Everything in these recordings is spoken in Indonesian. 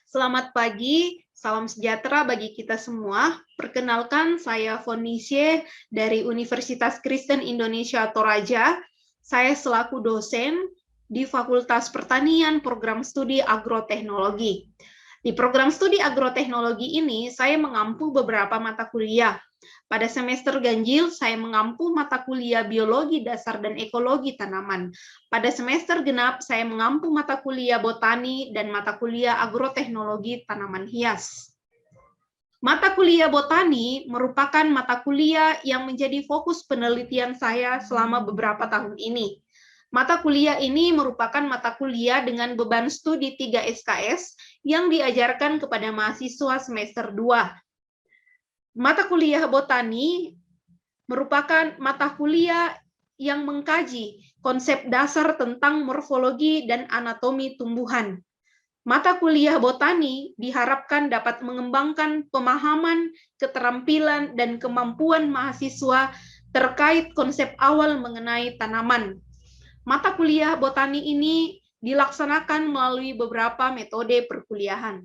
Selamat pagi, salam sejahtera bagi kita semua. Perkenalkan, saya Fonisye dari Universitas Kristen Indonesia Toraja. Saya selaku dosen di Fakultas Pertanian Program Studi Agroteknologi. Di program studi agroteknologi ini, saya mengampu beberapa mata kuliah. Pada semester ganjil, saya mengampu mata kuliah biologi dasar dan ekologi tanaman. Pada semester genap, saya mengampu mata kuliah botani dan mata kuliah agroteknologi tanaman hias. Mata kuliah botani merupakan mata kuliah yang menjadi fokus penelitian saya selama beberapa tahun ini. Mata kuliah ini merupakan mata kuliah dengan beban studi 3 SKS yang diajarkan kepada mahasiswa semester 2. Mata kuliah botani merupakan mata kuliah yang mengkaji konsep dasar tentang morfologi dan anatomi tumbuhan. Mata kuliah botani diharapkan dapat mengembangkan pemahaman, keterampilan, dan kemampuan mahasiswa terkait konsep awal mengenai tanaman. Mata kuliah botani ini dilaksanakan melalui beberapa metode perkuliahan.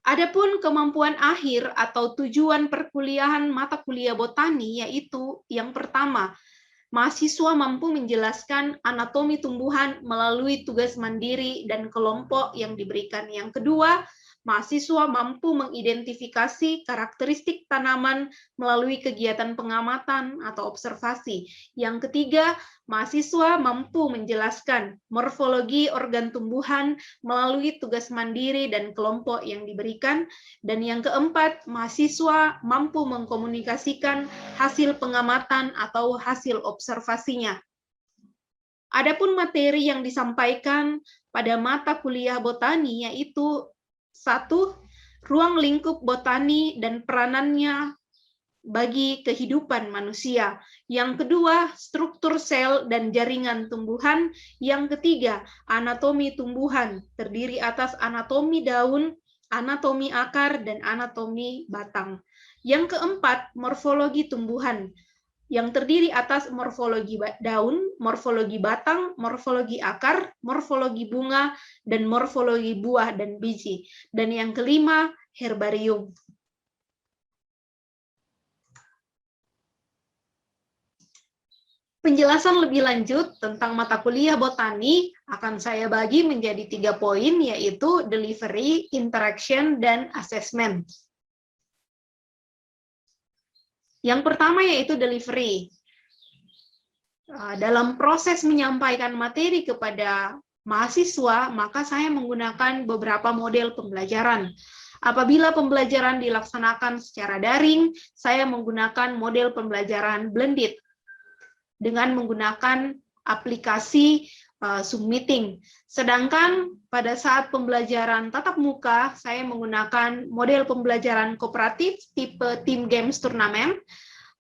Adapun kemampuan akhir atau tujuan perkuliahan mata kuliah botani yaitu yang pertama, mahasiswa mampu menjelaskan anatomi tumbuhan melalui tugas mandiri dan kelompok yang diberikan. Yang kedua, mahasiswa mampu mengidentifikasi karakteristik tanaman melalui kegiatan pengamatan atau observasi. Yang ketiga, mahasiswa mampu menjelaskan morfologi organ tumbuhan melalui tugas mandiri dan kelompok yang diberikan. Dan yang keempat, mahasiswa mampu mengkomunikasikan hasil pengamatan atau hasil observasinya. Adapun materi yang disampaikan pada mata kuliah botani yaitu 1. Ruang lingkup botani dan peranannya bagi kehidupan manusia. Yang kedua, struktur sel dan jaringan tumbuhan. Yang ketiga, anatomi tumbuhan, terdiri atas anatomi daun, anatomi akar, dan anatomi batang. Yang keempat, morfologi tumbuhan, yang terdiri atas morfologi daun, morfologi batang, morfologi akar, morfologi bunga, dan morfologi buah dan biji. Dan yang kelima, herbarium. Penjelasan lebih lanjut tentang mata kuliah botani akan saya bagi menjadi 3 poin, yaitu delivery, interaction, dan assessment. Yang pertama yaitu delivery. Dalam proses menyampaikan materi kepada mahasiswa, maka saya menggunakan beberapa model pembelajaran. Apabila pembelajaran dilaksanakan secara daring, saya menggunakan model pembelajaran blended dengan menggunakan aplikasi Zoom Meeting. Sedangkan pada saat pembelajaran tatap muka, saya menggunakan model pembelajaran kooperatif tipe Team Games Turnamen,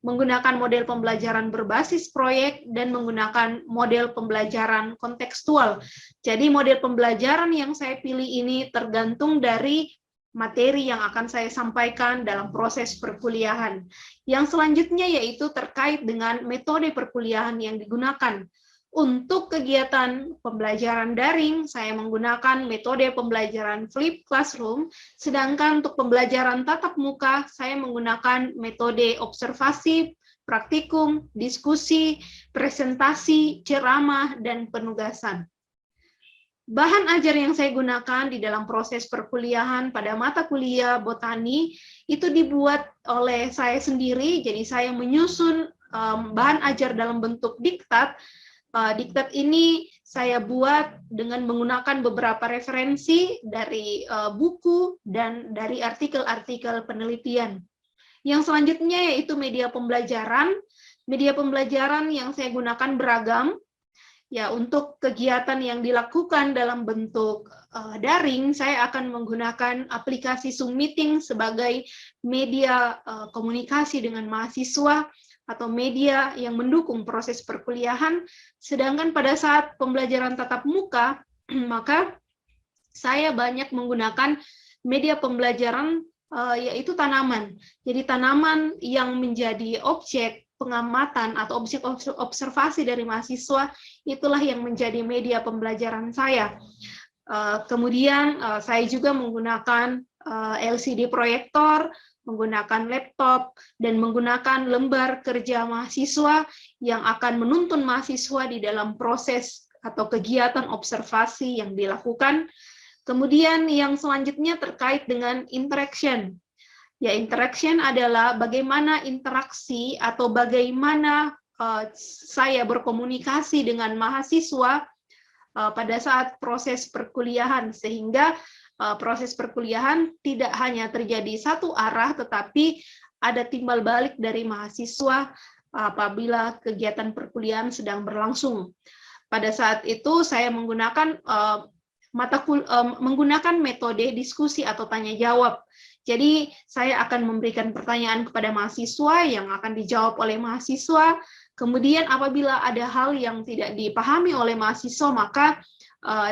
menggunakan model pembelajaran berbasis proyek, dan menggunakan model pembelajaran kontekstual. Jadi model pembelajaran yang saya pilih ini tergantung dari materi yang akan saya sampaikan dalam proses perkuliahan. Yang selanjutnya yaitu terkait dengan metode perkuliahan yang digunakan. Untuk kegiatan pembelajaran daring, saya menggunakan metode pembelajaran flipped classroom, sedangkan untuk pembelajaran tatap muka, saya menggunakan metode observasi, praktikum, diskusi, presentasi, ceramah, dan penugasan. Bahan ajar yang saya gunakan di dalam proses perkuliahan pada mata kuliah botani itu dibuat oleh saya sendiri, jadi saya menyusun bahan ajar dalam bentuk diktat. Diktat ini saya buat dengan menggunakan beberapa referensi dari buku dan dari artikel-artikel penelitian. Yang selanjutnya yaitu media pembelajaran. Media pembelajaran yang saya gunakan beragam. Ya, untuk kegiatan yang dilakukan dalam bentuk daring, saya akan menggunakan aplikasi Zoom Meeting sebagai media komunikasi dengan mahasiswa atau media yang mendukung proses perkuliahan. Sedangkan pada saat pembelajaran tatap muka, maka saya banyak menggunakan media pembelajaran yaitu tanaman. Jadi tanaman yang menjadi objek pengamatan atau objek observasi dari mahasiswa, itulah yang menjadi media pembelajaran saya. Kemudian saya juga menggunakan LCD proyektor, menggunakan laptop, dan menggunakan lembar kerja mahasiswa yang akan menuntun mahasiswa di dalam proses atau kegiatan observasi yang dilakukan. Kemudian yang selanjutnya terkait dengan interaction. Ya, interaction adalah bagaimana interaksi atau bagaimana saya berkomunikasi dengan mahasiswa pada saat proses perkuliahan, sehingga proses perkuliahan tidak hanya terjadi satu arah, tetapi ada timbal balik dari mahasiswa apabila kegiatan perkuliahan sedang berlangsung. Pada saat itu saya menggunakan menggunakan metode diskusi atau tanya jawab. Jadi saya akan memberikan pertanyaan kepada mahasiswa yang akan dijawab oleh mahasiswa. Kemudian apabila ada hal yang tidak dipahami oleh mahasiswa, maka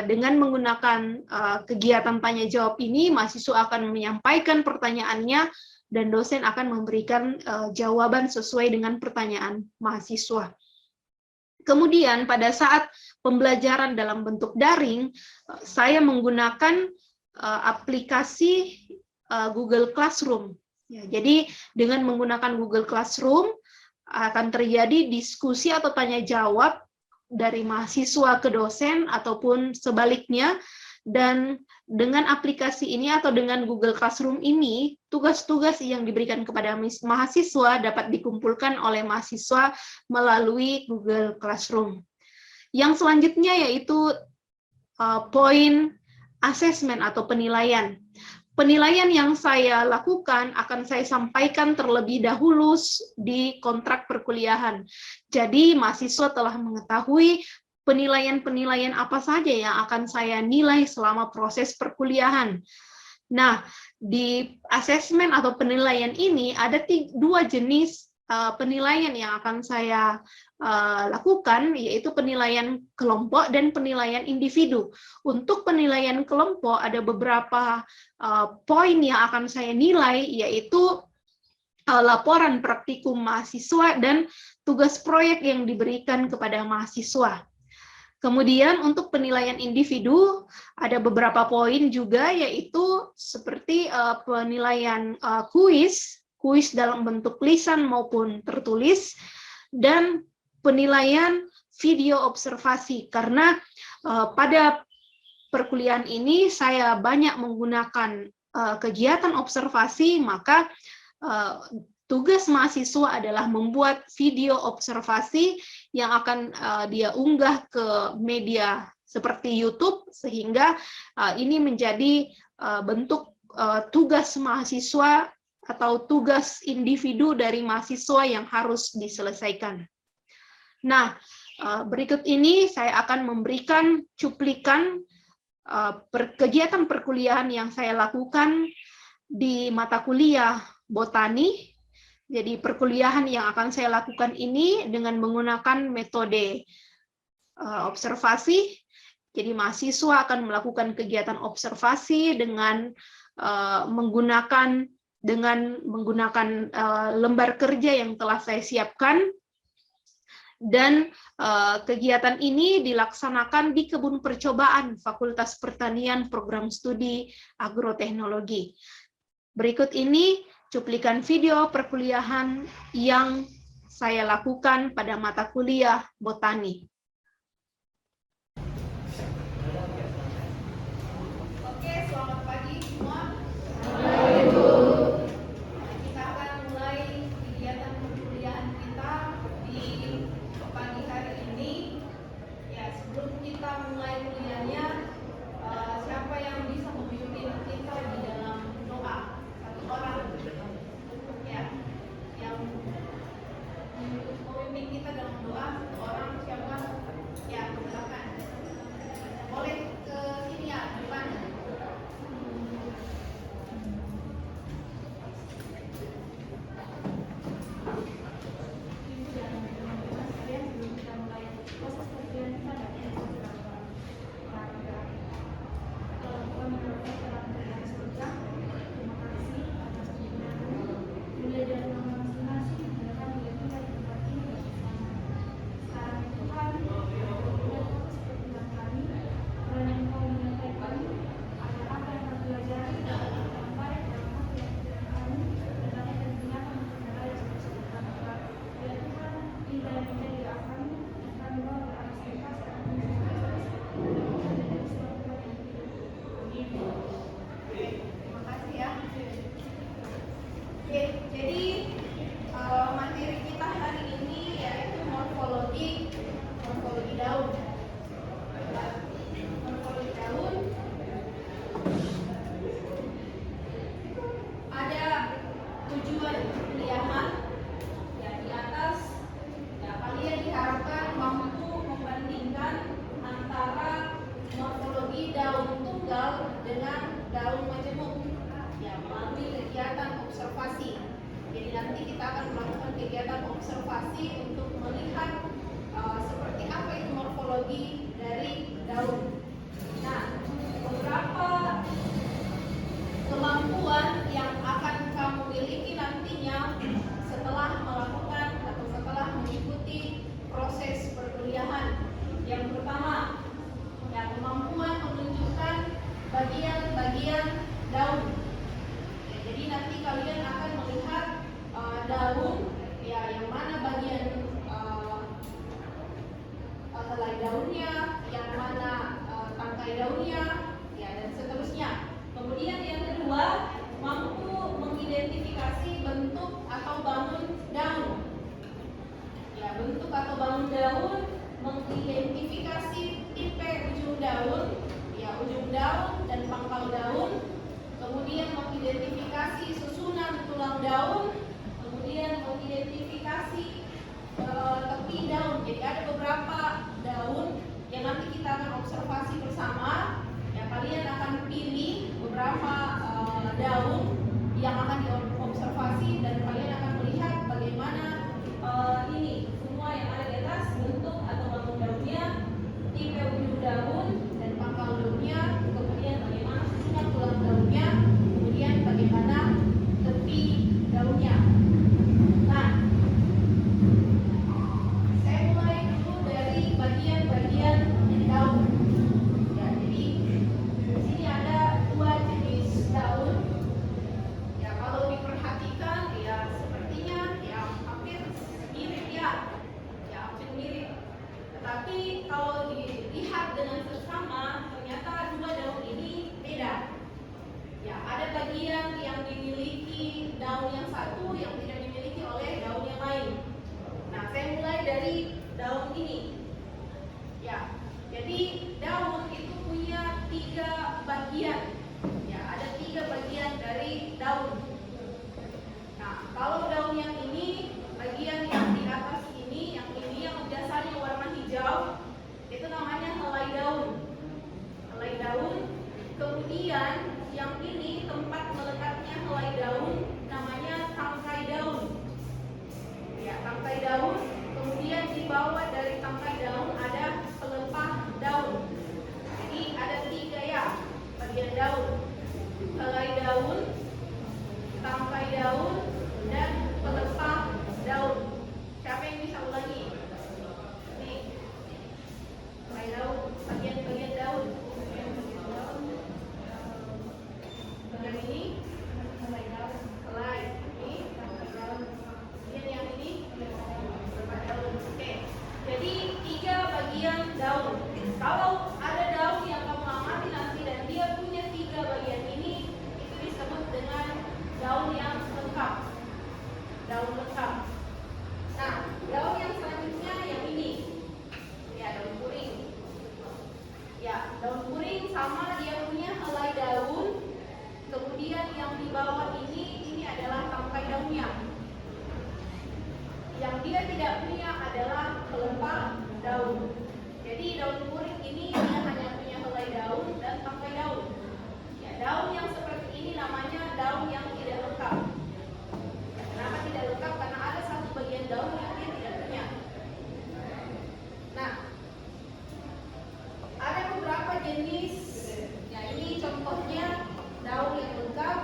dengan menggunakan kegiatan tanya jawab ini, mahasiswa akan menyampaikan pertanyaannya dan dosen akan memberikan jawaban sesuai dengan pertanyaan mahasiswa. Kemudian pada saat pembelajaran dalam bentuk daring, saya menggunakan aplikasi Google Classroom. Ya, jadi dengan menggunakan Google Classroom akan terjadi diskusi atau tanya jawab dari mahasiswa ke dosen ataupun sebaliknya, dan dengan aplikasi ini atau dengan Google Classroom ini, tugas-tugas yang diberikan kepada mahasiswa dapat dikumpulkan oleh mahasiswa melalui Google Classroom. Yang selanjutnya yaitu poin assessment atau penilaian. Penilaian yang saya lakukan akan saya sampaikan terlebih dahulu di kontrak perkuliahan. Jadi mahasiswa telah mengetahui penilaian-penilaian apa saja yang akan saya nilai selama proses perkuliahan. Nah, di asesmen atau penilaian ini ada dua jenis penilaian yang akan saya lakukan, yaitu penilaian kelompok dan penilaian individu. Untuk penilaian kelompok ada beberapa poin yang akan saya nilai, yaitu laporan praktikum mahasiswa dan tugas proyek yang diberikan kepada mahasiswa. Kemudian untuk penilaian individu ada beberapa poin juga, yaitu seperti penilaian kuis dalam bentuk lisan maupun tertulis, dan penilaian video observasi, karena pada perkuliahan ini saya banyak menggunakan kegiatan observasi, maka tugas mahasiswa adalah membuat video observasi yang akan dia unggah ke media seperti YouTube, sehingga ini menjadi bentuk tugas mahasiswa atau tugas individu dari mahasiswa yang harus diselesaikan. Nah, berikut ini saya akan memberikan cuplikan kegiatan perkuliahan yang saya lakukan di mata kuliah botani. Jadi perkuliahan yang akan saya lakukan ini dengan menggunakan metode observasi. Jadi mahasiswa akan melakukan kegiatan observasi dengan menggunakan lembar kerja yang telah saya siapkan, dan kegiatan ini dilaksanakan di kebun percobaan Fakultas Pertanian Program Studi Agroteknologi. Berikut ini cuplikan video perkuliahan yang saya lakukan pada mata kuliah botani. Oke, selamat pagi semua. Kita akan mulai kegiatan perkuliahan kita di pagi hari ini. Ya, sebelum kita mulai kuliahnya, siapa yang bisa memimpin kita di dalam doa? Satu orang, ya, yang memimpin kita dalam doa. Satu orang, siapa? Jadi nanti kita akan melakukan kegiatan observasi untuk melihat seperti apa itu morfologi dari daun. Nah, beberapa kemampuan yang akan kamu miliki nantinya setelah melakukan atau setelah mengikuti proses perkuliahan. Yang pertama, ya, kemampuan menunjukkan bagian-bagian daun. Ya, jadi nanti kalian akan melihat daun, ya, yang mana bagian helai daunnya, yang mana tangkai daunnya, ya, dan seterusnya. Kemudian yang kedua, mampu mengidentifikasi bentuk atau bangun daun. Ya, bentuk atau bangun daun, mengidentifikasi tipe ujung daun, ya, ujung daun dan pangkal daun. Kemudian mengidentifikasi susunan tulang daun, kemudian mengidentifikasi tepi daun. Jadi ada beberapa daun yang nanti kita akan observasi bersama. Ya, kalian akan pilih beberapa daun yang akan diobservasi dan kalian akan melihat bagaimana ini semua yang ada di atas, bentuk atau bangun daunnya, tipe ujung daun dan pangkal daunnya, kemudian bagaimana susunan tulang daunnya, kemudian bagaimana tepi daunnya. Nah, saya mulai dulu dari bagian-bagian daun. Ya, jadi di sini ada dua jenis daun. Ya, kalau diperhatikan, ya sepertinya ya hampir mirip, ya, hampir mirip. Tetapi kalau dilihat dengan seksama, ternyata dua daun ini beda. Ya, ada bagian yang dimiliki daun yang satu yang tidak dimiliki oleh daun yang lain. Nah, saya mulai dari daun ini. Ya, jadi daun itu punya 3 bagian. Ya, ada 3 bagian dari daun. Nah, kalau daun yang ini, bagian yang di atas ini yang biasanya warna hijau, itu namanya helai daun. Helai daun. Kemudian yang ini tempat meletaknya helai daun namanya tangkai daun. Ya, tangkai daun. Kemudian di bawah dari tangkai daun ada pelepah daun. Jadi ada 3, ya, bagian daun: helai daun, tangkai daun, dan pelepah daun. Siapa yang bisa ulangi? Nih, helai daun, bagian-bagian daun. Bagian ini helai daun, helai ini tangkai daun. Kemudian yang ini pelepah daun. Oke. Jadi 3 bagian daun. Kalau ada daun yang kamu amati nanti dan dia punya 3 bagian ini, itu disebut dengan daun yang lengkap. Daun lengkap. Nah, daun yang selanjutnya yang ini. Ya, daun kuring. Ya, daun kuring sama, dia punya helai daun. Kemudian yang di bawah ini adalah tangkai daunnya. Yang dia tidak punya adalah pelepah daun. Jadi daun kuring ini dia hanya punya helai daun dan tangkai daun. Ya, daun yang seperti ini namanya daun yang tidak lengkap. Kenapa tidak lengkap? Karena ada satu bagian daun yang dia tidak punya. Nah, ada beberapa jenis. Ya, ini contohnya daun yang lengkap.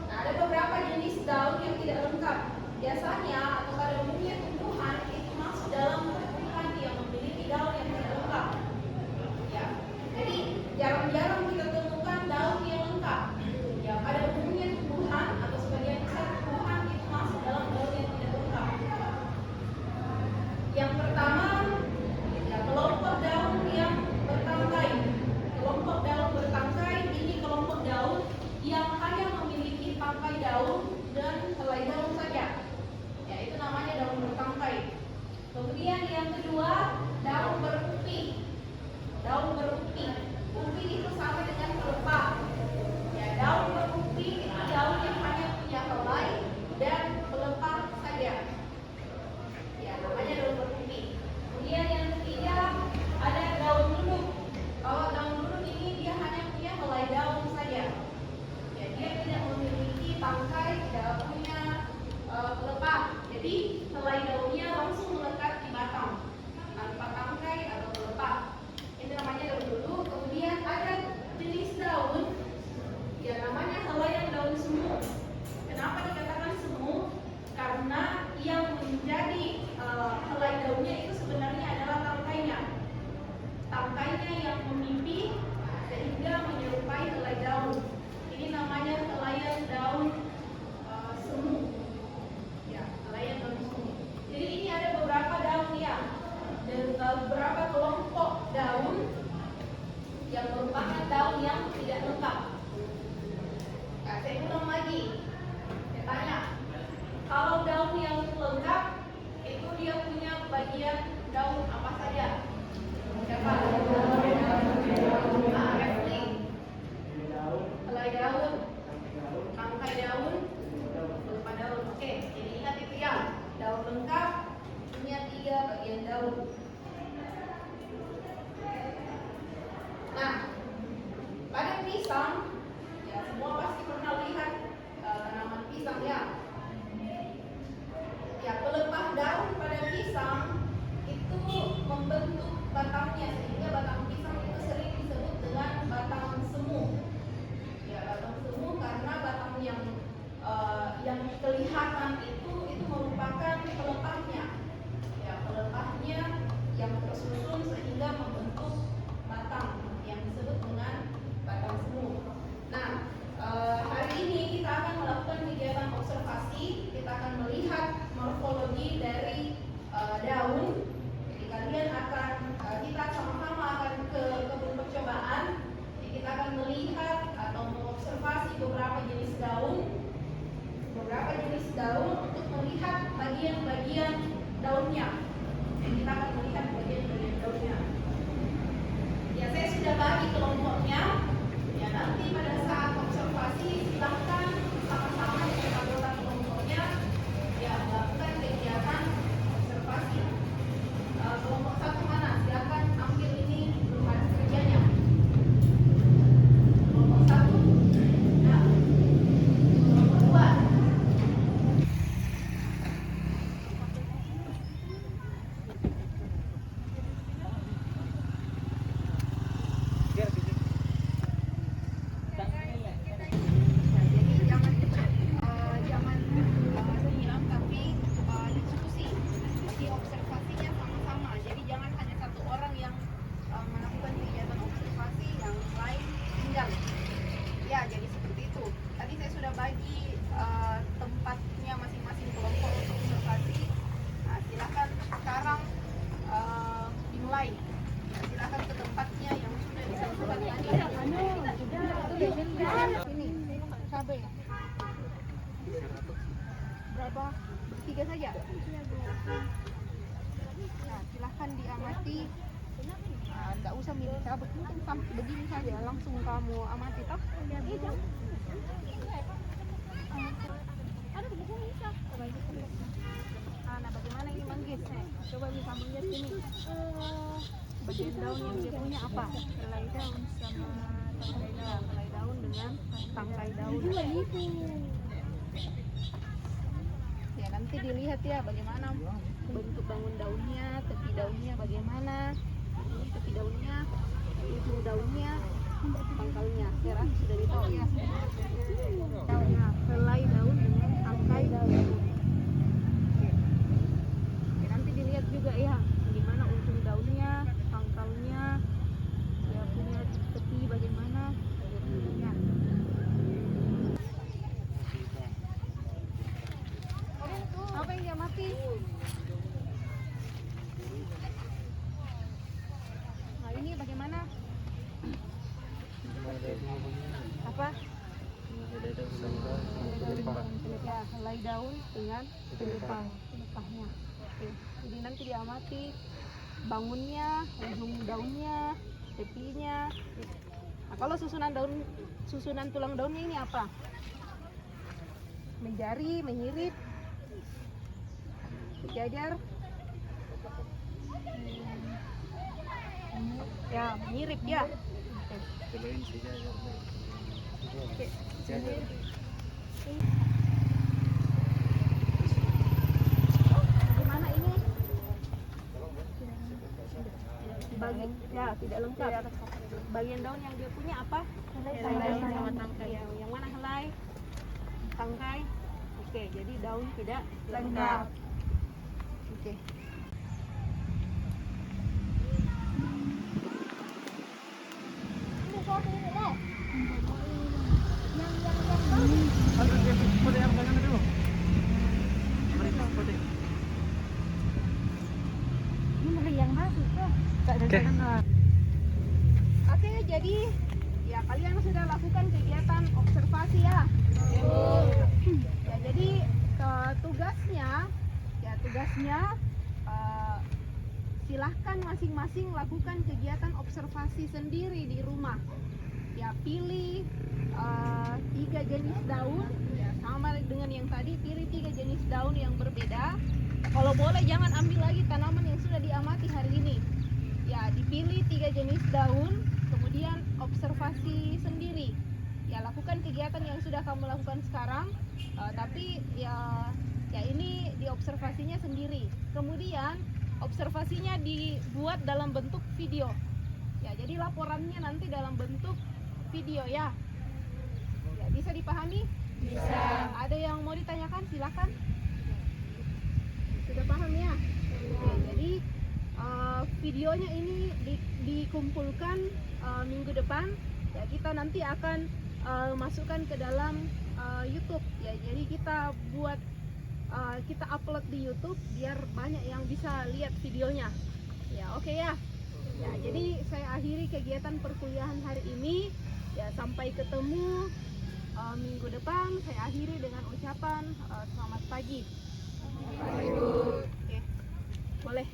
Nah, ada beberapa jenis daun yang tidak lengkap. Biasanya atau pada umumnya tumbuhan itu masuk dalam tumbuhan yang memiliki daun yang tidak lengkap. Ya, jadi jarang-jarang kita temukan daun yang lengkap. Ya, pada umumnya tumbuhan atau sebagian besar tumbuhan itu masuk dalam daun yang tidak lengkap. Yang pertama, ya, kelompok daun yang bertangkai. Kelompok daun bertangkai ini kelompok daun yang hanya memiliki tangkai daun dan helai daun saja. Ya, itu namanya daun bertangkai. Kemudian yang kedua, daun berupi. Daun berupi. Upi itu sama empatnya yang sudah disatukan tadi. Ini cabai. Berapa? 3 saja. Nah, silahkan diamati. Nggak usah milih cabai, sampai begini saja langsung kamu amati toh. Nah, bagaimana ini manggis? Coba bisa melihat ini. Bagian daun yang dia punya apa? Helai daun sama tangkai daun. Helai daun dengan tangkai daun. Ya, nanti dilihat ya bagaimana bentuk bangun daunnya, tepi daunnya bagaimana. Ini tepi daunnya, ujung daunnya, pangkalnya. Saya rasa sudah ditahu ya. Daunnya, helai daun dengan tangkai daun. Oke, nanti dilihat juga ya bagaimana ujung daunnya, pangkalnya, dia punya tepi bagaimana, ujungnya. Apa yang dia mati? Nah, ini bagaimana? Apa? Ya, helai daun dengan pelepahnya. Oke, jadi nanti diamati bangunnya, ujung daunnya, tepinya. Nah, kalau susunan tulang daunnya ini apa? Menjari, menyirip, sejajar, ya menyirip ya. Oke. Gimana ini? Bagian ya tidak lengkap. Bagian daun yang dia punya apa? Helai sama tangkai. Yang mana helai? Tangkai. Oke, jadi daun tidak lengkap. Oke. Oke, jadi ya kalian sudah lakukan kegiatan observasi ya. Ya, jadi tugasnya silahkan masing-masing lakukan kegiatan observasi sendiri di rumah. Ya, pilih 3 jenis daun, ya, sama dengan yang tadi, pilih 3 jenis daun yang berbeda. Kalau boleh jangan ambil lagi tanaman yang sudah diamati hari ini. Ya, dipilih 3 jenis daun, kemudian observasi sendiri. Ya, lakukan kegiatan yang sudah kamu lakukan sekarang, tapi ya ini diobservasinya sendiri. Kemudian observasinya dibuat dalam bentuk video. Ya, jadi laporannya nanti dalam bentuk video ya. Ya, bisa dipahami? Bisa. Ada yang mau ditanyakan? Silakan. Sudah paham ya? Oke, jadi videonya ini dikumpulkan minggu depan. Ya, kita nanti akan masukkan ke dalam YouTube. Ya, jadi kita kita upload di YouTube biar banyak yang bisa lihat videonya. Ya, oke ya. Ya, jadi saya akhiri kegiatan perkuliahan hari ini. Ya, sampai ketemu minggu depan. Saya akhiri dengan ucapan selamat pagi. Oke, boleh.